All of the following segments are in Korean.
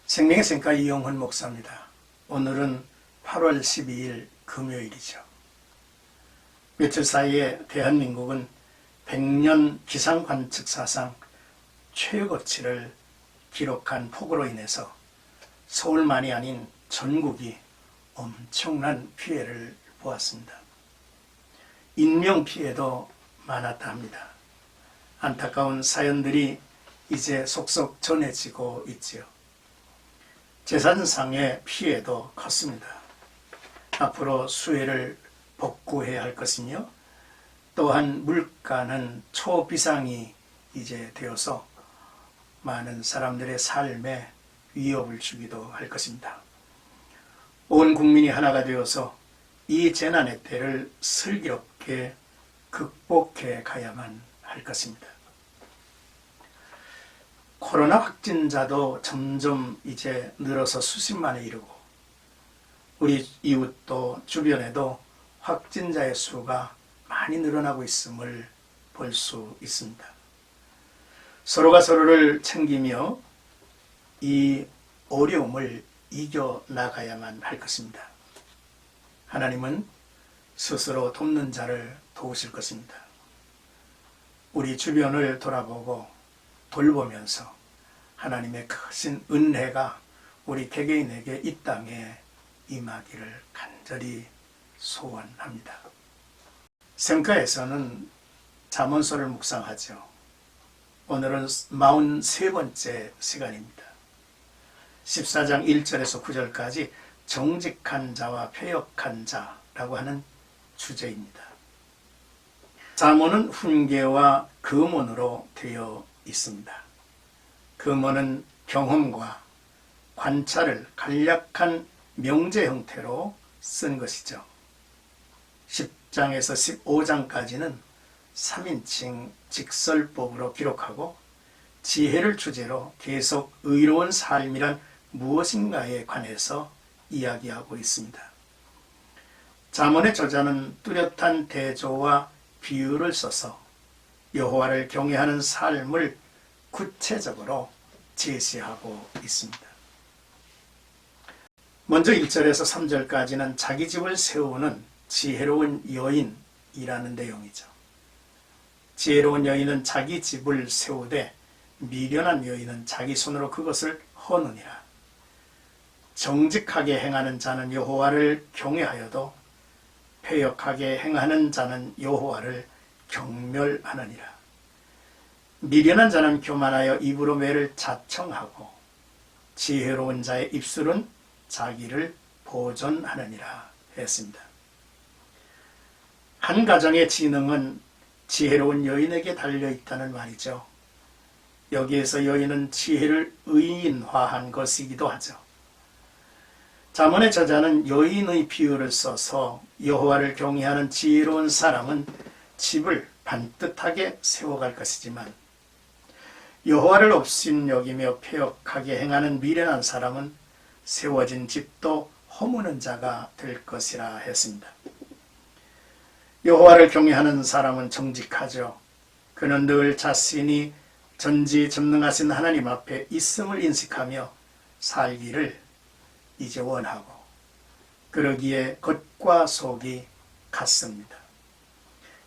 생명의 샘가 이용훈 목사입니다. 오늘은 8월 12일 금요일이죠. 며칠 사이에 대한민국은 100년 기상관측 사상 최고치를 기록한 폭우로 인해서 서울만이 아닌 전국이 엄청난 피해를 보았습니다. 인명피해도 많았다 합니다. 안타까운 사연들이 이제 속속 전해지고 있지요. 재산상의 피해도 컸습니다. 앞으로 수해를 복구해야 할 것이며 또한 물가는 초비상이 이제 되어서 많은 사람들의 삶에 위협을 주기도 할 것입니다. 온 국민이 하나가 되어서 이 재난의 때를 슬기롭게 극복해 가야만 할 것입니다. 코로나 확진자도 점점 이제 늘어서 수십만에 이르고 우리 이웃도 주변에도 확진자의 수가 많이 늘어나고 있음을 볼 수 있습니다. 서로가 서로를 챙기며 이 어려움을 이겨나가야만 할 것입니다. 하나님은 스스로 돕는 자를 도우실 것입니다. 우리 주변을 돌아보고 돌보면서 하나님의 크신 은혜가 우리 개개인에게 이 땅에 임하기를 간절히 소원합니다. 샘가에서는 잠언서를 묵상하죠. 오늘은 43번째 시간입니다. 14장 1절에서 9절까지 정직한 자와 패역한 자라고 하는 주제입니다. 잠언은 훈계와 금언으로 되어 있습니다. 금언은 경험과 관찰을 간략한 명제 형태로 쓴 것이죠. 10장에서 15장까지는 3인칭 직설법으로 기록하고 지혜를 주제로 계속 의로운 삶이란 무엇인가에 관해서 이야기하고 있습니다. 잠언의 저자는 뚜렷한 대조와 비유를 써서 여호와를 경외하는 삶을 구체적으로 제시하고 있습니다. 먼저 1절에서 3절까지는 자기 집을 세우는 지혜로운 여인이라는 내용이죠. 지혜로운 여인은 자기 집을 세우되 미련한 여인은 자기 손으로 그것을 허느니라. 정직하게 행하는 자는 여호와를 경외하여도 패역하게 행하는 자는 여호와를 경멸하느니라. 미련한 자는 교만하여 입으로 매를 자청하고 지혜로운 자의 입술은 자기를 보존하느니라 했습니다. 한 가정의 지능은 지혜로운 여인에게 달려있다는 말이죠. 여기에서 여인은 지혜를 의인화한 것이기도 하죠. 잠언의 저자는 여인의 비유를 써서 여호와를 경외하는 지혜로운 사람은 집을 반듯하게 세워갈 것이지만 여호와를 업신여기며 패역하게 행하는 미련한 사람은 세워진 집도 허무는 자가 될 것이라 했습니다. 여호와를 경외하는 사람은 정직하죠. 그는 늘 자신이 전지전능하신 하나님 앞에 있음을 인식하며 살기를 이제 원하고 그러기에 겉과 속이 같습니다.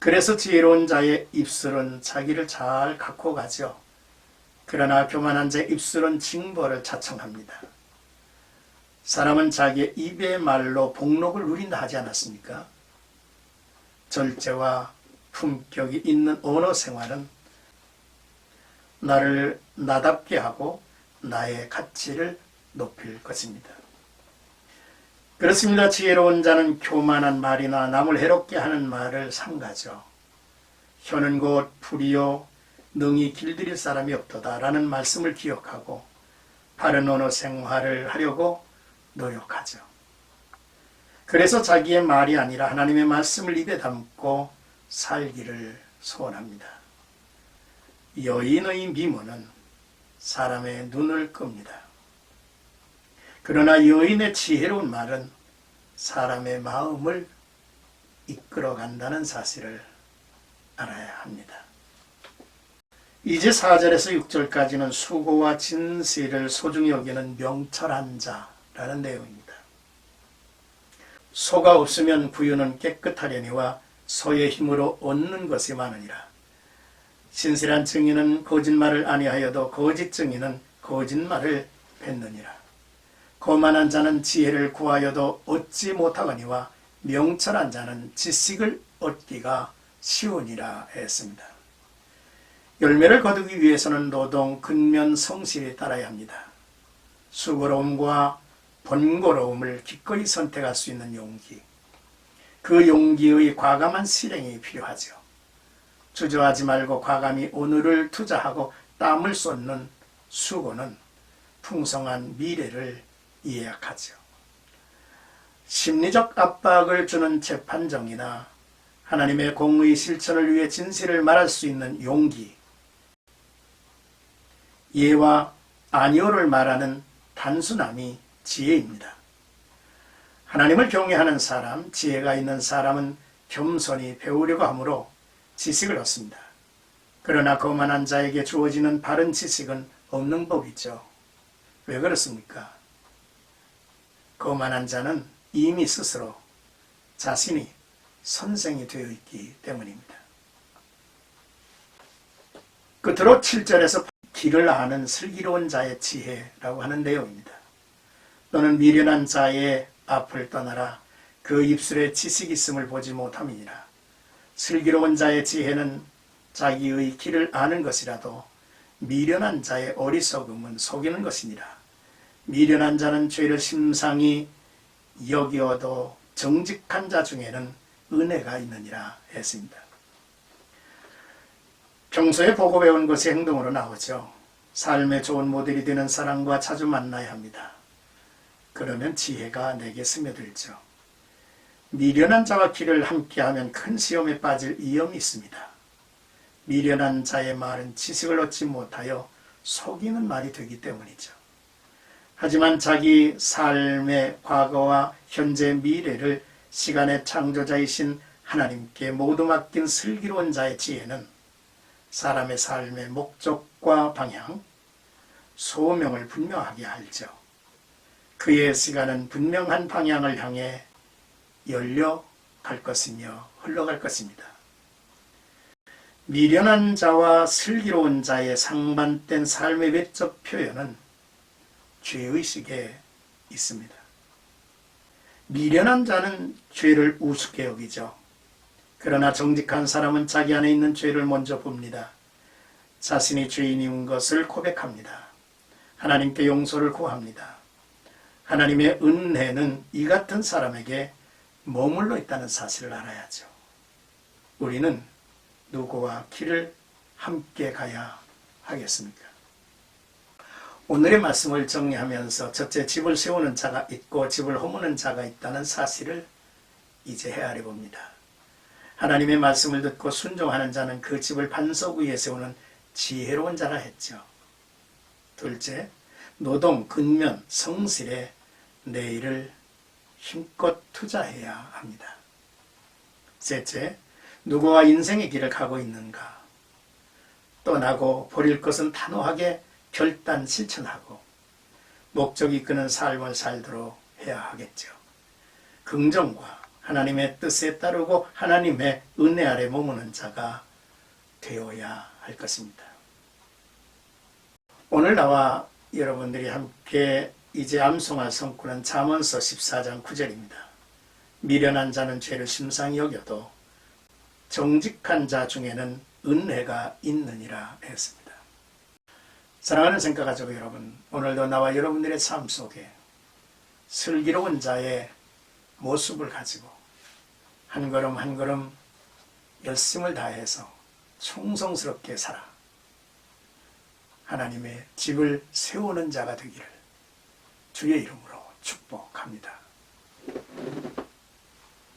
그래서 지혜로운 자의 입술은 자기를 잘 갖고 가죠. 그러나 교만한 자의 입술은 징벌을 자청합니다. 사람은 자기의 입의 말로 복록을 누린다 하지 않았습니까? 절제와 품격이 있는 언어 생활은 나를 나답게 하고 나의 가치를 높일 것입니다. 그렇습니다. 지혜로운 자는 교만한 말이나 남을 해롭게 하는 말을 삼가죠. 혀는 곧 불이요 능히 길들일 사람이 없도다 라는 말씀을 기억하고 바른 언어 생활을 하려고 노력하죠. 그래서 자기의 말이 아니라 하나님의 말씀을 입에 담고 살기를 소원합니다. 여인의 미모는 사람의 눈을 끕니다. 그러나 여인의 지혜로운 말은 사람의 마음을 이끌어간다는 사실을 알아야 합니다. 이제 4절에서 6절까지는 수고와 진실을 소중히 여기는 명철한 자라는 내용입니다. 소가 없으면 구유는 깨끗하려니와 소의 힘으로 얻는 것이 많으니라. 신실한 증인은 거짓말을 아니하여도 거짓 증인은 거짓말을 뱉느니라. 거만한 자는 지혜를 구하여도 얻지 못하거니와 명철한 자는 지식을 얻기가 쉬우니라 했습니다. 열매를 거두기 위해서는 노동, 근면, 성실이 따라야 합니다. 수고로움과 번거로움을 기꺼이 선택할 수 있는 용기, 그 용기의 과감한 실행이 필요하죠. 주저하지 말고 과감히 오늘을 투자하고 땀을 쏟는 수고는 풍성한 미래를 예약하죠. 심리적 압박을 주는 재판정이나 하나님의 공의 실천을 위해 진실을 말할 수 있는 용기, 예와 아니오를 말하는 단순함이 지혜입니다. 하나님을 경외하는 사람, 지혜가 있는 사람은 겸손히 배우려고 하므로 지식을 얻습니다. 그러나 거만한 자에게 주어지는 바른 지식은 없는 법이죠. 왜 그렇습니까? 거만한 자는 이미 스스로 자신이 선생이 되어 있기 때문입니다. 끝으로 7절에서 길을 아는 슬기로운 자의 지혜라고 하는 내용입니다. 너는 미련한 자의 앞을 떠나라. 그 입술에 지식이 있음을 보지 못함이니라. 슬기로운 자의 지혜는 자기의 길을 아는 것이라도 미련한 자의 어리석음은 속이는 것이니라. 미련한 자는 죄를 심상히 여기어도 정직한 자 중에는 은혜가 있느니라 했습니다. 평소에 보고 배운 것이 행동으로 나오죠. 삶의 좋은 모델이 되는 사람과 자주 만나야 합니다. 그러면 지혜가 내게 스며들죠. 미련한 자와 길을 함께하면 큰 시험에 빠질 위험이 있습니다. 미련한 자의 말은 지식을 얻지 못하여 속이는 말이 되기 때문이죠. 하지만 자기 삶의 과거와 현재 미래를 시간의 창조자이신 하나님께 모두 맡긴 슬기로운 자의 지혜는 사람의 삶의 목적과 방향, 소명을 분명하게 알죠. 그의 시간은 분명한 방향을 향해 열려갈 것이며 흘러갈 것입니다. 미련한 자와 슬기로운 자의 상반된 삶의 외적 표현은 죄의식에 있습니다. 미련한 자는 죄를 우습게 여기죠. 그러나 정직한 사람은 자기 안에 있는 죄를 먼저 봅니다. 자신이 죄인인 것을 고백합니다. 하나님께 용서를 구합니다. 하나님의 은혜는 이 같은 사람에게 머물러 있다는 사실을 알아야죠. 우리는 누구와 길을 함께 가야 하겠습니까? 오늘의 말씀을 정리하면서 첫째, 집을 세우는 자가 있고 집을 허무는 자가 있다는 사실을 이제 헤아려 봅니다. 하나님의 말씀을 듣고 순종하는 자는 그 집을 반석 위에 세우는 지혜로운 자라 했죠. 둘째, 노동, 근면, 성실에 내일을 힘껏 투자해야 합니다. 셋째, 누구와 인생의 길을 가고 있는가? 떠나고 버릴 것은 단호하게 결단 실천하고 목적이 이끄는 삶을 살도록 해야 하겠죠. 긍정과 하나님의 뜻에 따르고 하나님의 은혜 아래 머무는 자가 되어야 할 것입니다. 오늘 나와 여러분들이 함께 이제 암송할 성구는 잠언서 14장 9절입니다. 미련한 자는 죄를 심상히 여겨도 정직한 자 중에는 은혜가 있느니라 했습니다. 사랑하는 생각가지고 여러분, 오늘도 나와 여러분들의 삶 속에 슬기로운 자의 모습을 가지고 한 걸음 한 걸음 열심을 다해서 충성스럽게 살아 하나님의 집을 세우는 자가 되기를 주의 이름으로 축복합니다.